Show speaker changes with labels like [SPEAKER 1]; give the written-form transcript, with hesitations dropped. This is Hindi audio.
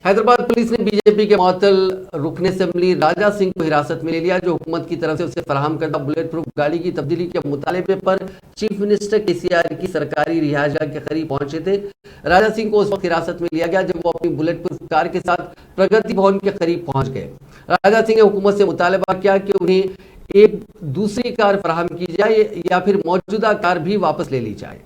[SPEAKER 1] हैदराबाद पुलिस ने बीजेपी के मुअत्तल रुकन असेंबली राजा सिंह को हिरासत में ले लिया, जो हुकूमत की तरफ से उसे फराहम करदा बुलेट प्रूफ गाड़ी की तब्दीली के मुतालबे पर चीफ मिनिस्टर केसीआर की सरकारी रिहायशगाह के करीब पहुंचे थे। राजा सिंह को उस वक्त हिरासत में लिया गया जब वो अपनी बुलेट प्रूफ कार के साथ प्रगति भवन के करीब पहुंच गए। राजा सिंह ने हुकूमत से मुतालबा किया कि उन्हें एक दूसरी कार फराहम की जाए या फिर मौजूदा कार भी वापस ले ली जाए।